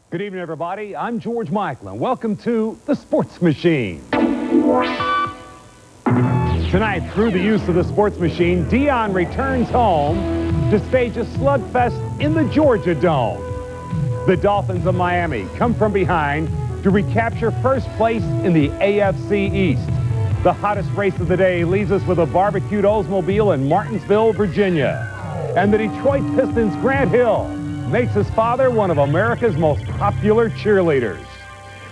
Good evening, everybody. I'm George Michael, and welcome to The Sports Machine. Tonight, through the use of the Sports Machine, Dion returns home to stage a slugfest in the Georgia Dome. The Dolphins of Miami come from behind to recapture first place in the AFC East. The hottest race of the day leaves us with a barbecued Oldsmobile in Martinsville, Virginia. And the Detroit Pistons' Grant Hill makes his father one of America's most popular cheerleaders.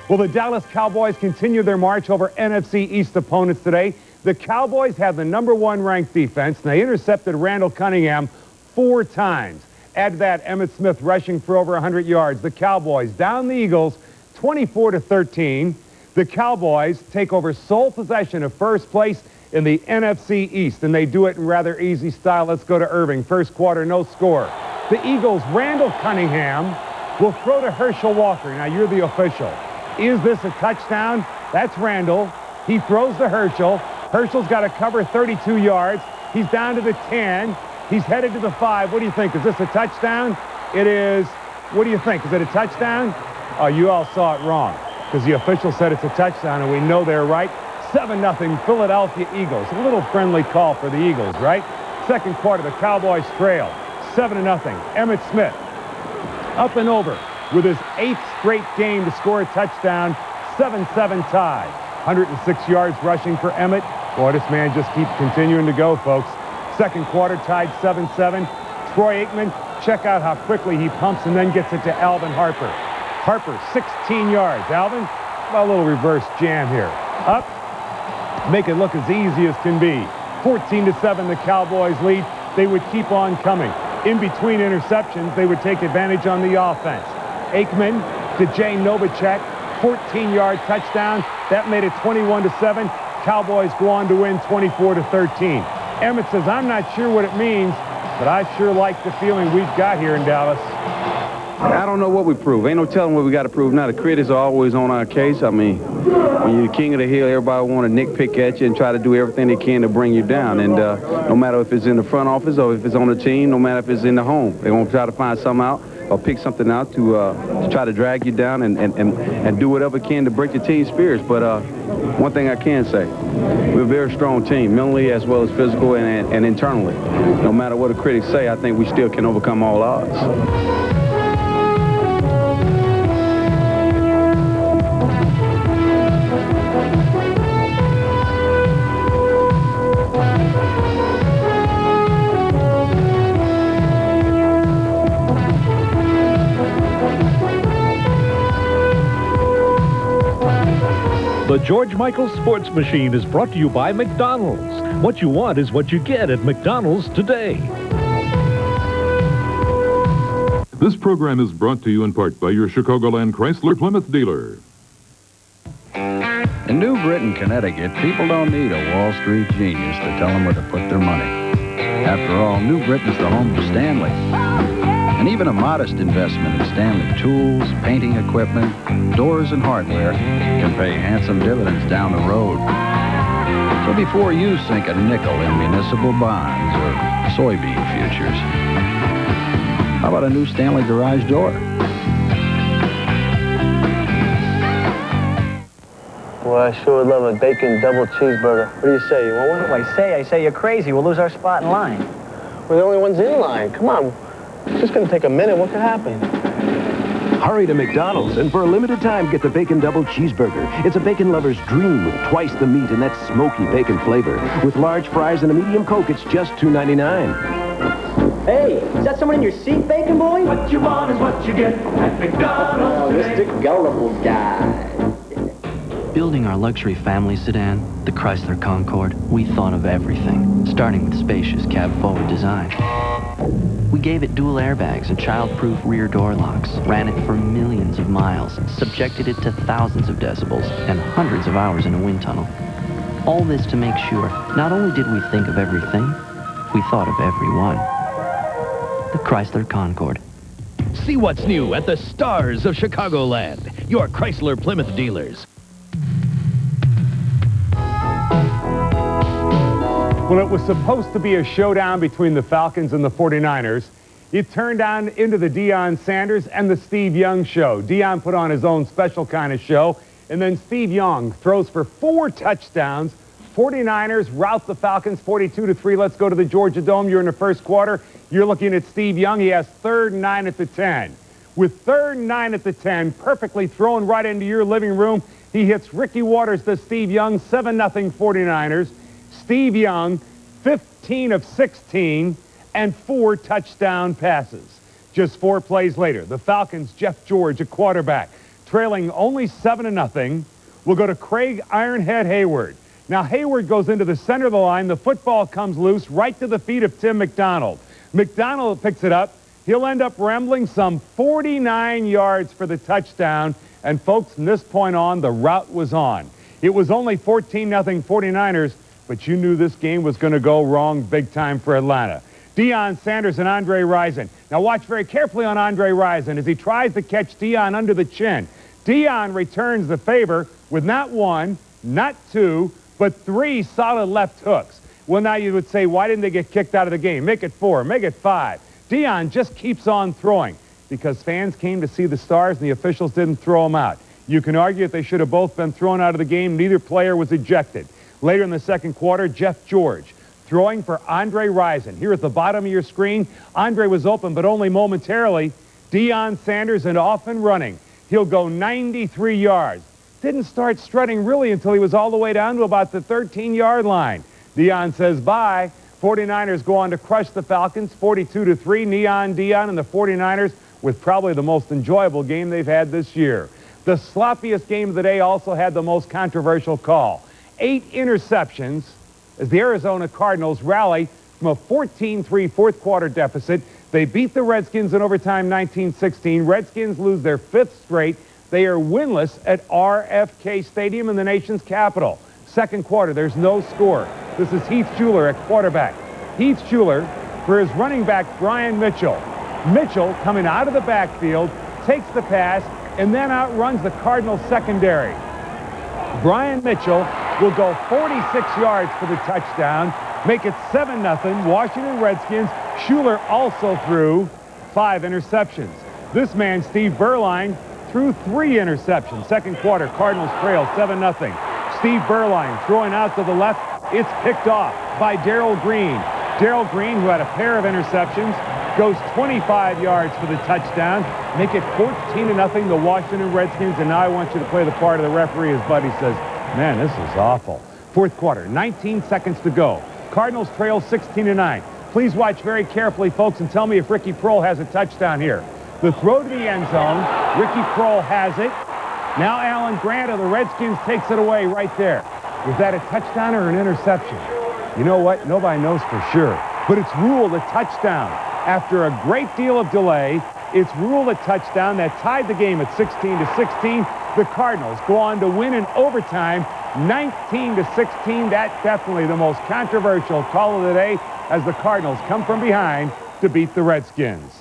Well, the Dallas Cowboys continue their march over NFC East opponents today. The Cowboys have the #1 ranked defense, and they intercepted Randall Cunningham 4 times. Add to that Emmitt Smith rushing for over 100 yards. The Cowboys down the Eagles 24-13. The Cowboys take over sole possession of first place in the NFC East, and they do it in rather easy style. Let's go to Irving. First quarter, no score. The Eagles' Randall Cunningham will throw to Herschel Walker. Now, you're the official. Is this a touchdown? That's Randall. He throws to Herschel. Herschel's got to cover 32 yards. He's down to the 10. He's headed to the 5. What do you think? Is this a touchdown? It is. What do you think? Is it a touchdown? Oh, you all saw it wrong because the official said it's a touchdown, and we know they're right. 7-0 Philadelphia Eagles. A little friendly call for the Eagles, right? Second quarter, the Cowboys trail 7-0. Emmitt Smith up and over with his 8th straight game to score a touchdown. 7-7 tie. 106 yards rushing for Emmitt. Boy, this man just keeps continuing to go, folks. Second quarter tied 7-7. Troy Aikman, check out how quickly he pumps and then gets it to Alvin Harper. Harper, 16 yards. Alvin, a little reverse jam here. Up, make it look as easy as can be. 14-7, the Cowboys lead. They would keep on coming. In between interceptions, they would take advantage on the offense. Aikman to Jay Novacek, 14-yard touchdown. That made it 21-7. Cowboys go on to win 24-13. Emmitt says, I'm not sure what it means, but I sure like the feeling we've got here in Dallas. I don't know what we prove. Ain't no telling what we got to prove now. The critics are always on our case. I mean, when you're the king of the hill, everybody want to nitpick at you and try to do everything they can to bring you down. And no matter if it's in the front office or if it's on the team, no matter if it's in the home, they want to try to find something out or pick something out to try to drag you down and do whatever can to break your team's spirits. But one thing I can say, we're a very strong team, mentally as well as physical and internally. No matter what the critics say, I think we still can overcome all odds. The George Michael Sports Machine is brought to you by McDonald's. What you want is what you get at McDonald's today. This program is brought to you in part by your Chicagoland Chrysler Plymouth dealer. In New Britain, Connecticut, people don't need a Wall Street genius to tell them where to put their money. After all, New Britain's the home for Stanley. And even a modest investment in Stanley tools, painting equipment, doors, and hardware can pay handsome dividends down the road. So before you sink a nickel in municipal bonds or soybean futures, how about a new Stanley garage door? Well, I sure would love a bacon double cheeseburger. What do you say? You want one? What do I say? I say you're crazy. We'll lose our spot in line. We're the only ones in line. Come on. It's just going to take a minute. What could happen? Hurry to McDonald's, and for a limited time, get the Bacon Double Cheeseburger. It's a bacon lover's dream with twice the meat and that smoky bacon flavor. With large fries and a medium Coke, it's just $2.99. Hey, is that someone in your seat, Bacon Boy? What you want is what you get at McDonald's today. Mr. Gullible Guy. Building our luxury family sedan, the Chrysler Concorde, we thought of everything, starting with spacious cab-forward design. We gave it dual airbags and child-proof rear door locks, ran it for millions of miles, subjected it to thousands of decibels and hundreds of hours in a wind tunnel. All this to make sure not only did we think of everything, we thought of everyone. The Chrysler Concorde. See what's new at the Stars of Chicagoland, your Chrysler Plymouth dealers. Well, it was supposed to be a showdown between the Falcons and the 49ers. It turned on into the Deion Sanders and the Steve Young show. Deion put on his own special kind of show, and then Steve Young throws for 4 touchdowns. 49ers rout the Falcons 42-3. Let's go to the Georgia Dome. You're in the first quarter. You're looking at Steve Young. He has 3rd and 9 at the 10. With 3rd and 9 at the 10, perfectly thrown right into your living room, he hits Ricky Waters to Steve Young, 7-0 49ers. Steve Young, 15 of 16, and 4 touchdown passes. Just 4 plays later, the Falcons' Jeff George, a quarterback, trailing only 7-0, will go to Craig Ironhead Hayward. Now, Hayward goes into the center of the line. The football comes loose right to the feet of Tim McDonald. McDonald picks it up. He'll end up rambling some 49 yards for the touchdown. And, folks, from this point on, the route was on. It was only 14-0 49ers, but you knew this game was going to go wrong big time for Atlanta. Deion Sanders and Andre Rison. Now, watch very carefully on Andre Rison as he tries to catch Deion under the chin. Deion returns the favor with not 1, not 2, but 3 solid left hooks. Well, now you would say, why didn't they get kicked out of the game? Make it 4, make it 5. Deion just keeps on throwing because fans came to see the stars and the officials didn't throw them out. You can argue that they should have both been thrown out of the game. Neither player was ejected. Later in the second quarter, Jeff George throwing for Andre Rison. Here at the bottom of your screen, Andre was open, but only momentarily. Deion Sanders and off and running. He'll go 93 yards. Didn't start strutting really until he was all the way down to about the 13-yard line. Deion says bye. 49ers go on to crush the Falcons 42-3. Neon Deion and the 49ers with probably the most enjoyable game they've had this year. The sloppiest game of the day also had the most controversial call. 8 interceptions as the Arizona Cardinals rally from a 14-3 fourth quarter deficit. They beat the Redskins in overtime 19-16. Redskins lose their 5th straight. They are winless at RFK Stadium in the nation's capital. Second quarter, there's no score. This is Heath Shuler at quarterback. Heath Shuler for his running back, Brian Mitchell. Mitchell, coming out of the backfield, takes the pass and then outruns the Cardinals secondary. Brian Mitchell will go 46 yards for the touchdown, make it 7-0 Washington Redskins. Shuler also threw 5 interceptions. This man, Steve Berline, threw 3 interceptions. Second quarter, Cardinals trail 7-0. Steve Berline throwing out to the left. It's picked off by Darrell Green. Darrell Green, who had a pair of interceptions, goes 25 yards for the touchdown. Make it 14-0 the Washington Redskins. And now I want you to play the part of the referee. His buddy says, man, this is awful. Fourth quarter, 19 seconds to go. Cardinals trail 16-9. Please watch very carefully, folks, and tell me if Ricky Proehl has a touchdown here. The throw to the end zone. Ricky Proehl has it. Now Alan Grant of the Redskins takes it away right there. Was that a touchdown or an interception? You know what? Nobody knows for sure. But it's ruled a touchdown. After a great deal of delay, it's ruled a touchdown that tied the game at 16-16. The Cardinals go on to win in overtime 19-16. That's definitely the most controversial call of the day as the Cardinals come from behind to beat the Redskins.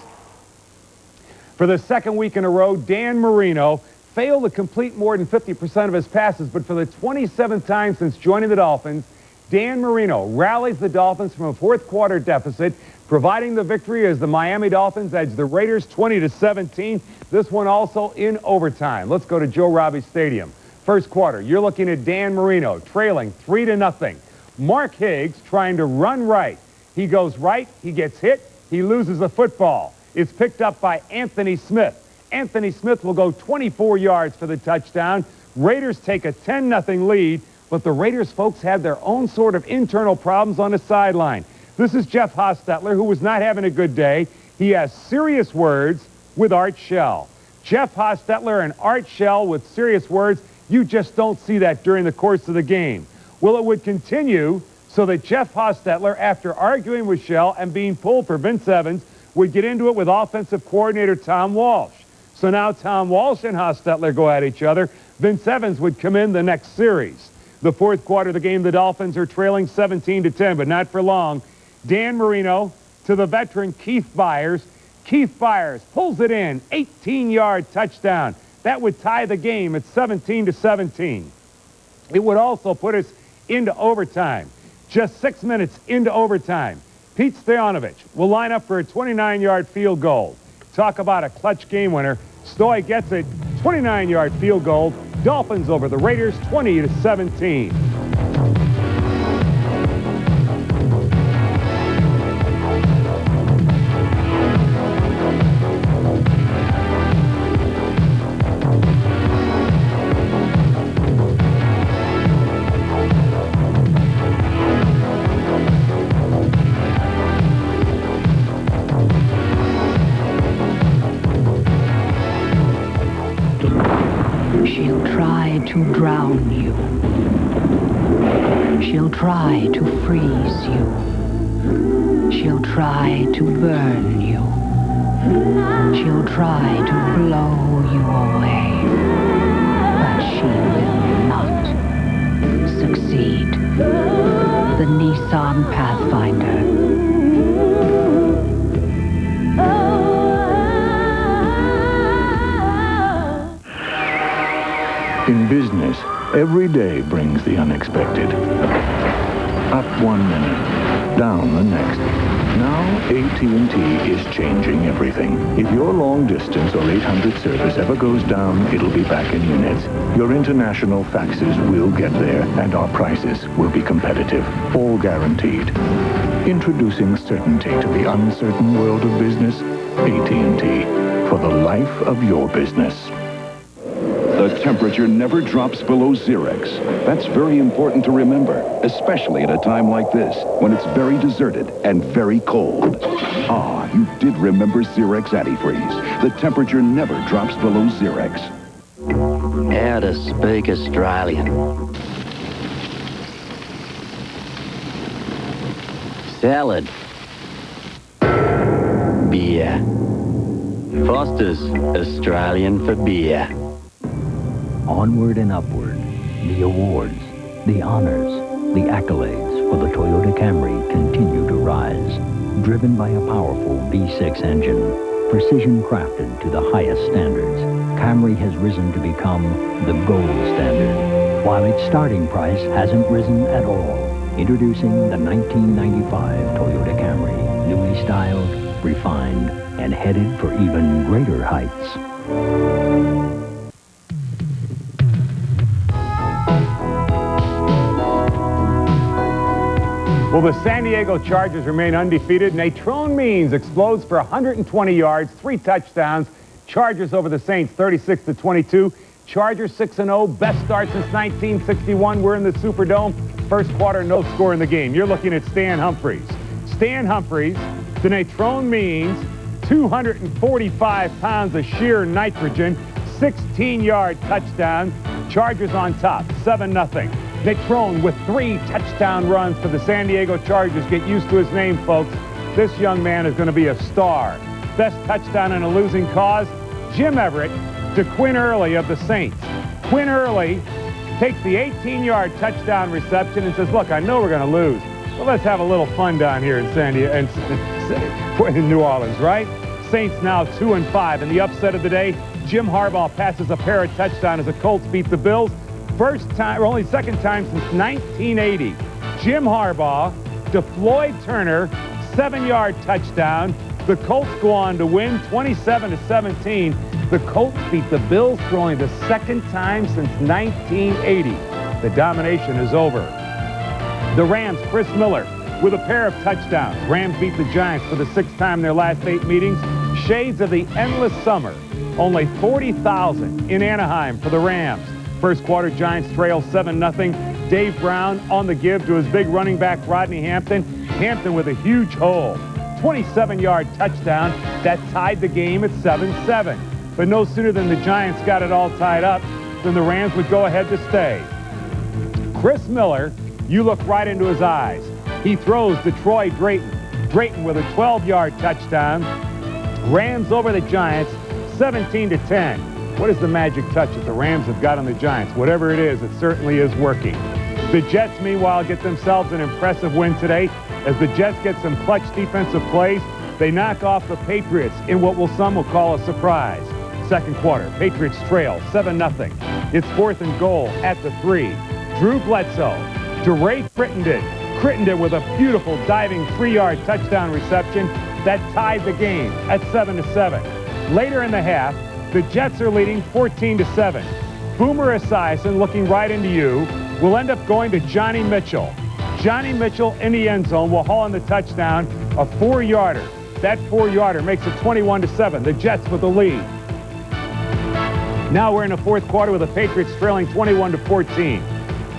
For the second week in a row, Dan Marino failed to complete more than 50% of his passes, but for the 27th time since joining the Dolphins, Dan Marino rallies the Dolphins from a fourth quarter deficit, providing the victory as the Miami Dolphins edge the Raiders 20-17. This one also in overtime. Let's go to Joe Robbie Stadium. First quarter, you're looking at Dan Marino trailing 3-0. Mark Higgs trying to run right. He goes right, he gets hit, he loses the football. It's picked up by Anthony Smith. Anthony Smith will go 24 yards for the touchdown. Raiders take a 10-0 lead, but the Raiders folks had their own sort of internal problems on the sideline. This is Jeff Hostetler, who was not having a good day. He has serious words with Art Shell. Jeff Hostetler and Art Shell with serious words. You just don't see that during the course of the game. Well, it would continue so that Jeff Hostetler, after arguing with Shell and being pulled for Vince Evans, would get into it with offensive coordinator Tom Walsh. So now Tom Walsh and Hostetler go at each other. Vince Evans would come in the next series. The fourth quarter of the game, the Dolphins are trailing 17-10, but not for long. Dan Marino to the veteran Keith Byers. Keith Byers pulls it in, 18-yard touchdown. That would tie the game at 17-17. It would also put us into overtime. Just 6 minutes into overtime. Pete Stoyanovich will line up for a 29-yard field goal. Talk about a clutch game winner. Stoy gets it, 29-yard field goal. Dolphins over the Raiders, 20-17. She'll try to drown you. She'll try to freeze you. She'll try to burn you. She'll try to blow you away. But she will not succeed. The Nissan Pathfinder. In business, every day brings the unexpected. Up 1 minute, down the next. Now AT&T is changing everything. If your long distance or 800 service ever goes down, it'll be back in minutes. Your international faxes will get there, and our prices will be competitive. All guaranteed. Introducing certainty to the uncertain world of business. AT&T. For the life of your business. The temperature never drops below Zerex. That's very important to remember, especially at a time like this, when it's very deserted and very cold. Ah, you did remember Zerex Antifreeze. The temperature never drops below Zerex. How to speak Australian. Salad. Beer. Foster's Australian for beer. Onward and upward, the awards, the honors, the accolades for the Toyota Camry continue to rise. Driven by a powerful V6 engine, precision crafted to the highest standards, Camry has risen to become the gold standard, while its starting price hasn't risen at all. Introducing the 1995 Toyota Camry, newly styled, refined, and headed for even greater heights. Well, the San Diego Chargers remain undefeated. Natrone Means explodes for 120 yards, 3 touchdowns. Chargers over the Saints, 36-22. Chargers 6-0, best start since 1961. We're in the Superdome. First quarter, no score in the game. You're looking at Stan Humphries. Stan Humphries, the Natrone Means, 245 pounds of sheer nitrogen, 16-yard touchdown. Chargers on top, 7-0. Natrone with 3 touchdown runs for the San Diego Chargers. Get used to his name, folks. This young man is going to be a star. Best touchdown in a losing cause, Jim Everett to Quinn Early of the Saints. Quinn Early takes the 18-yard touchdown reception and says, look, I know we're going to lose. Well, let's have a little fun down here in in New Orleans, right? Saints now 2-5. And the upset of the day, Jim Harbaugh passes a pair of touchdowns as the Colts beat the Bills. First time, or only second time since 1980. Jim Harbaugh to Floyd Turner, 7-yard touchdown. The Colts go on to win 27-17. The Colts beat the Bills for only the second time since 1980. The domination is over. The Rams, Chris Miller with a pair of touchdowns. Rams beat the Giants for the 6th time in their last 8 meetings. Shades of the endless summer. Only 40,000 in Anaheim for the Rams. First quarter, Giants trail 7-0. Dave Brown on the give to his big running back, Rodney Hampton. Hampton with a huge hole. 27-yard touchdown. That tied the game at 7-7. But no sooner than the Giants got it all tied up than the Rams would go ahead to stay. Chris Miller, you look right into his eyes. He throws to Troy Drayton. Drayton with a 12-yard touchdown. Rams over the Giants, 17-10. What is the magic touch that the Rams have got on the Giants? Whatever it is, it certainly is working. The Jets, meanwhile, get themselves an impressive win today. As the Jets get some clutch defensive plays, they knock off the Patriots in what some will call a surprise. Second quarter, Patriots trail 7-0. It's 4th and goal at the 3. Drew Bledsoe to Ray Crittenden. Crittenden with a beautiful diving 3-yard touchdown reception that tied the game at 7-7. Later in the half, the Jets are leading 14-7. Boomer Esiason, looking right into you, will end up going to Johnny Mitchell. Johnny Mitchell in the end zone will haul in the touchdown, a 4-yarder. That 4-yarder makes it 21-7. The Jets with the lead. Now we're in the fourth quarter with the Patriots trailing 21-14.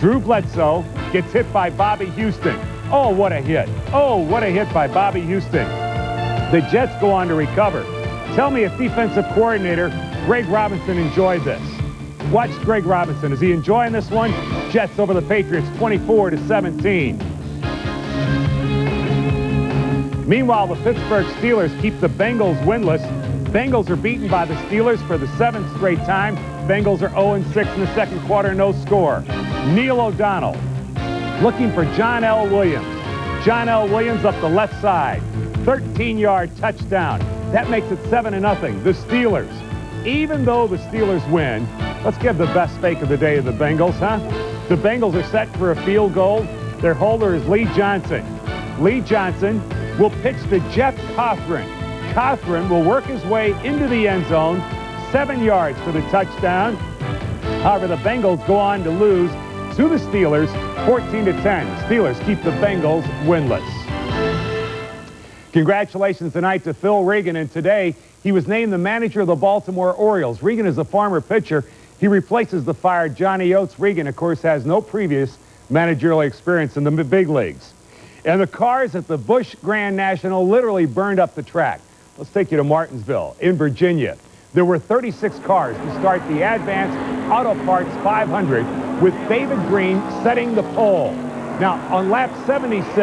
Drew Bledsoe gets hit by Bobby Houston. Oh, what a hit. Oh, what a hit by Bobby Houston. The Jets go on to recover. Tell me if defensive coordinator Greg Robinson enjoyed this. Watch Greg Robinson. Is he enjoying this one? Jets over the Patriots 24-17. Meanwhile, the Pittsburgh Steelers keep the Bengals winless. Bengals are beaten by the Steelers for the 7th straight time. Bengals are 0-6 in the second quarter, no score. Neil O'Donnell looking for John L. Williams. John L. Williams up the left side. 13-yard touchdown. That makes it 7-0. The Steelers. Even though the Steelers win, let's give the best fake of the day to the Bengals, huh? The Bengals are set for a field goal. Their holder is Lee Johnson. Lee Johnson will pitch to Jeff Cothran. Cothran will work his way into the end zone, 7 yards for the touchdown. However, the Bengals go on to lose to the Steelers 14-10. Steelers keep the Bengals winless. Congratulations tonight to Phil Regan, and today he was named the manager of the Baltimore Orioles. Regan is a former pitcher. He replaces the fired Johnny Oates. Regan, of course, has no previous managerial experience in the big leagues. And the cars at the Busch Grand National literally burned up the track. Let's take you to Martinsville in Virginia. There were 36 cars to start the Advanced Auto Parts 500 with David Green setting the pole. Now, on lap 76,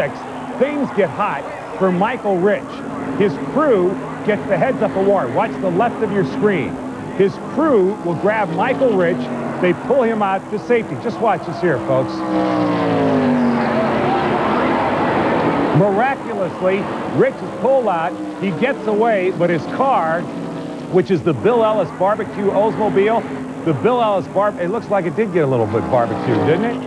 things get hot for Michael Rich. His crew gets the heads-up award. Watch the left of your screen. His crew will grab Michael Rich. They pull him out to safety. Just watch this here, folks. Miraculously, Rich is pulled out. He gets away, but his car, which is the Bill Ellis Barbecue Oldsmobile, the Bill Ellis it looks like it did get a little bit barbecue, didn't it?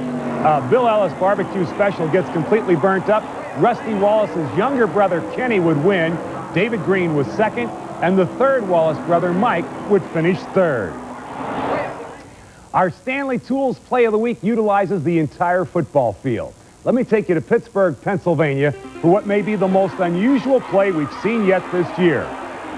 Bill Ellis Barbecue Special gets completely burnt up. Rusty Wallace's younger brother, Kenny, would win. David Green was second, and the third Wallace brother, Mike, would finish third. Our Stanley Tools Play of the Week utilizes the entire football field. Let me take you to Pittsburgh, Pennsylvania for what may be the most unusual play we've seen yet this year.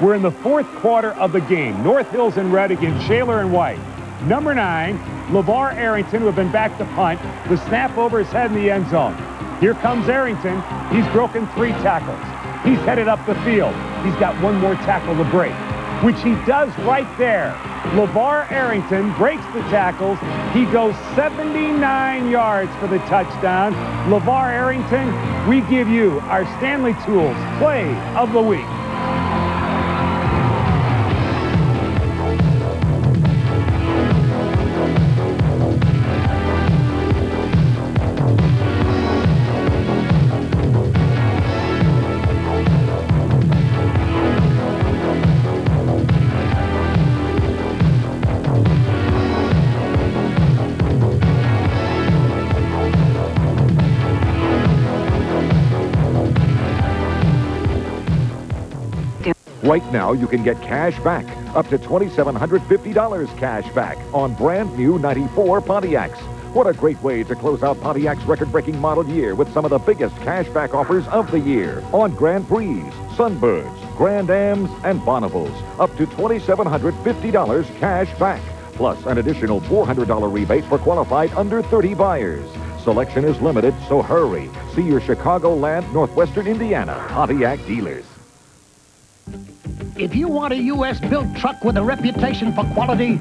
We're in the fourth quarter of the game. North Hills in red against Shaler and white. Number 9, LeVar Arrington, who have been back to punt. The snap over his head in the end zone. Here comes Arrington. He's broken 3 tackles. He's headed up the field. He's got 1 more tackle to break, which he does right there. LeVar Arrington breaks the tackles. He goes 79 yards for the touchdown. LeVar Arrington, we give you our Stanley Tools Play of the Week. Right now, you can get cash back, up to $2,750 cash back on brand new 94 Pontiacs. What a great way to close out Pontiac's record-breaking model year with some of the biggest cash back offers of the year on Grand Prix, Sunbirds, Grand Ams, and Bonnevils. Up to $2,750 cash back, plus an additional $400 rebate for qualified under 30 buyers. Selection is limited, so hurry. See your Chicagoland, Northwestern Indiana Pontiac dealers. If you want a U.S.-built truck with a reputation for quality,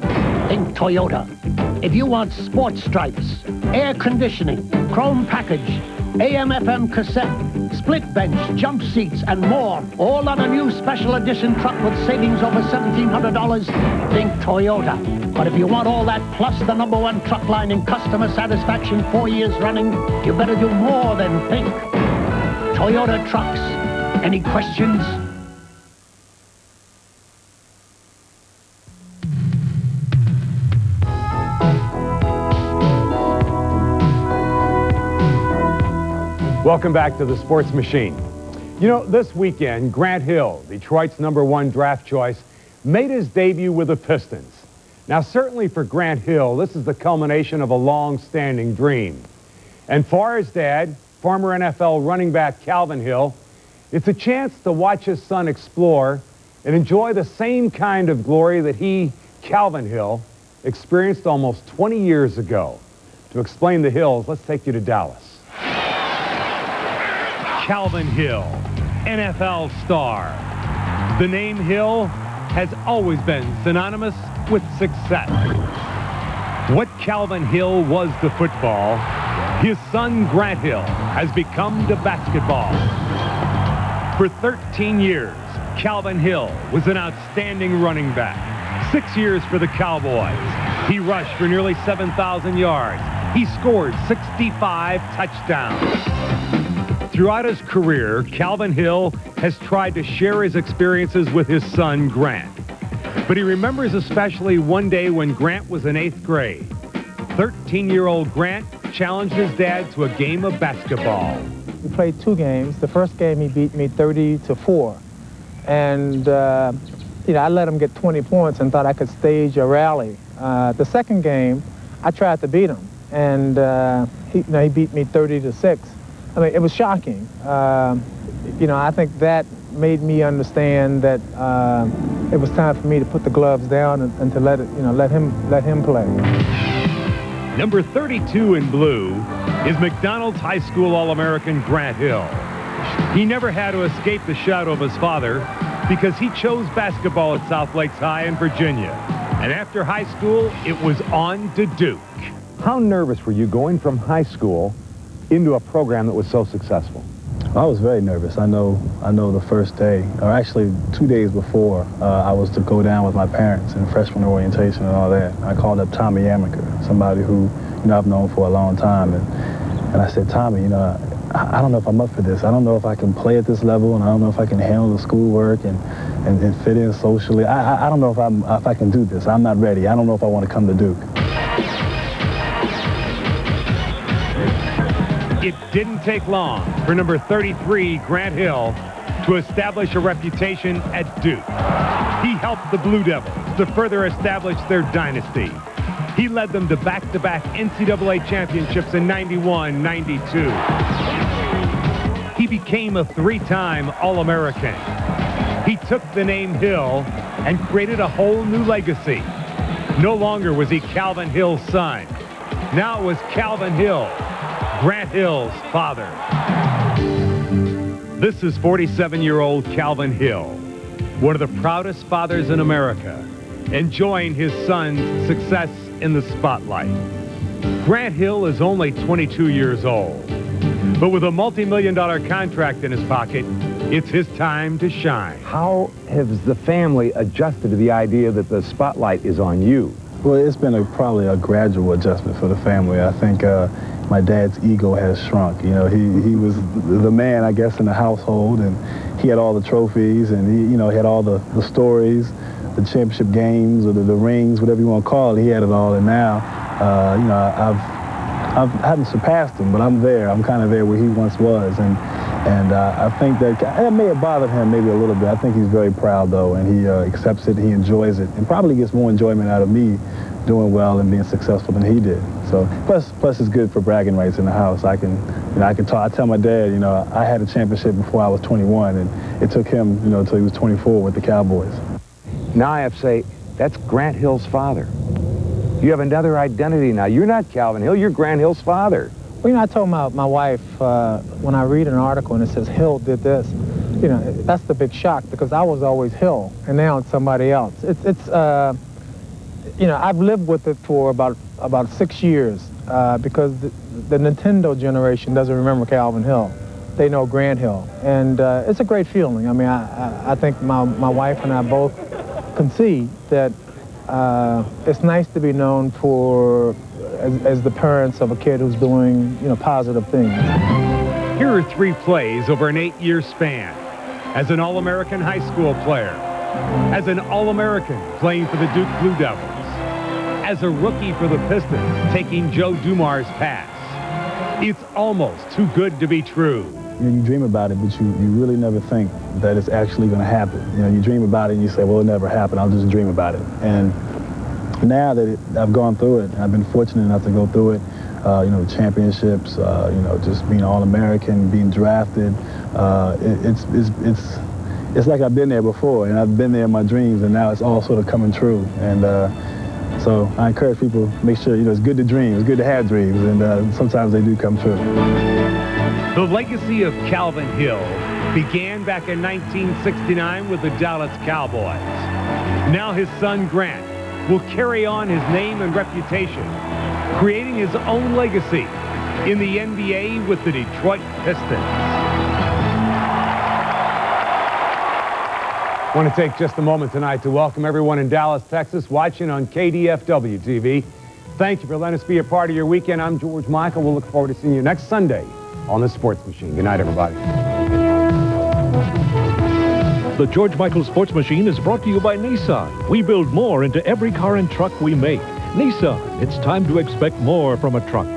think Toyota. If you want sports stripes, air conditioning, chrome package, AM/FM cassette, split bench, jump seats, and more, all on a new special edition truck with savings over $1,700, think Toyota. But if you want all that plus the #1 truck line in customer satisfaction 4 years running, you better do more than think. Toyota Trucks. Any questions? Welcome back to the Sports Machine. You know, this weekend, Grant Hill, Detroit's #1 draft choice, made his debut with the Pistons. Now, certainly for Grant Hill, this is the culmination of a long-standing dream. And for his dad, former NFL running back Calvin Hill, it's a chance to watch his son explore and enjoy the same kind of glory that he, Calvin Hill, experienced almost 20 years ago. To explain the Hills, let's take you to Dallas. Calvin Hill, NFL star. The name Hill has always been synonymous with success. What Calvin Hill was to football, his son Grant Hill has become to basketball. For 13 years, Calvin Hill was an outstanding running back. 6 years for the Cowboys. He rushed for nearly 7,000 yards. He scored 65 touchdowns. Throughout his career, Calvin Hill has tried to share his experiences with his son, Grant. But he remembers especially one day when Grant was in 8th grade. 13-year-old Grant challenged his dad to a game of basketball. We played 2 games. The first game, he beat me 30-4. And, you know, I let him get 20 points and thought I could stage a rally. The second game, I tried to beat him. And, he beat me 30-6. I mean, it was shocking. You know, I think that made me understand that it was time for me to put the gloves down and to let him play. Number 32 in blue is McDonald's High School All-American Grant Hill. He never had to escape the shadow of his father because he chose basketball at South Lakes High in Virginia. And after high school, it was on to Duke. How nervous were you going from high school into a program that was so successful? I was very nervous. I know the first day, or actually 2 days before, I was to go down with my parents in freshman orientation and all that. I called up Tommy Amaker, somebody who, you know, I've known for a long time. And I said, Tommy, you know, I don't know if I'm up for this. I don't know if I can play at this level, and I don't know if I can handle the schoolwork and fit in socially. I don't know if I can do this. I'm not ready. I don't know if I want to come to Duke. It didn't take long for number 33, Grant Hill, to establish a reputation at Duke. He helped the Blue Devils to further establish their dynasty. He led them to back-to-back NCAA championships in 91, 92. He became a 3-time All-American. He took the name Hill and created a whole new legacy. No longer was he Calvin Hill's son. Now it was Calvin Hill, Grant Hill's father. This is 47-year-old Calvin Hill, one of the proudest fathers in America, enjoying his son's success in the spotlight. Grant Hill is only 22 years old, but with a multi-million-dollar contract in his pocket, it's his time to shine. How has the family adjusted to the idea that the spotlight is on you? Well, it's been probably a gradual adjustment for the family. I think my dad's ego has shrunk. You know, he was the man, I guess, in the household, and he had all the trophies, and he had all the stories, the championship games, or the rings, whatever you want to call it. He had it all, and now, you know, I haven't surpassed him, but I'm there. I'm kind of there where he once was, and I think that it may have bothered him maybe a little bit. I think he's very proud, though, and he accepts it, he enjoys it, and probably gets more enjoyment out of me doing well and being successful than he did. So plus it's good for bragging rights in the house. I can talk. I tell my dad, you know, I had a championship before I was 21, and it took him, you know, until he was 24 with the Cowboys. Now I have to say, that's Grant Hill's father. You have another identity now. You're not Calvin Hill, you're Grant Hill's father. Well, you know, I told my wife, when I read an article and it says Hill did this, you know, that's the big shock, because I was always Hill, and now it's somebody else. It's you know, I've lived with it for about 6 years, because the Nintendo generation doesn't remember Calvin Hill. They know Grant Hill, and it's a great feeling. I mean, I think my wife and I both concede that it's nice to be known for as the parents of a kid who's doing, you know, positive things. Here are 3 plays over an 8-year span. As an All-American high school player, as an All-American playing for the Duke Blue Devils, as a rookie for the Pistons taking Joe Dumars' pass. It's almost too good to be true. You know, you dream about it, but you really never think that it's actually going to happen. You know, you dream about it and you say, well, it'll never happen. I'll just dream about it. And now that I've gone through it, I've been fortunate enough to go through it, you know, championships, you know, just being All-American, being drafted. It's like I've been there before, and I've been there in my dreams, and now it's all sort of coming true. And so I encourage people, make sure, you know, it's good to dream, it's good to have dreams, and sometimes they do come true. The legacy of Calvin Hill began back in 1969 with the Dallas Cowboys. Now his son Grant will carry on his name and reputation, creating his own legacy in the NBA with the Detroit Pistons. I want to take just a moment tonight to welcome everyone in Dallas, Texas, watching on KDFW TV. Thank you for letting us be a part of your weekend. I'm George Michael. We'll look forward to seeing you next Sunday on The Sports Machine. Good night, everybody. The George Michael Sports Machine is brought to you by Nissan. We build more into every car and truck we make. Nissan, it's time to expect more from a truck.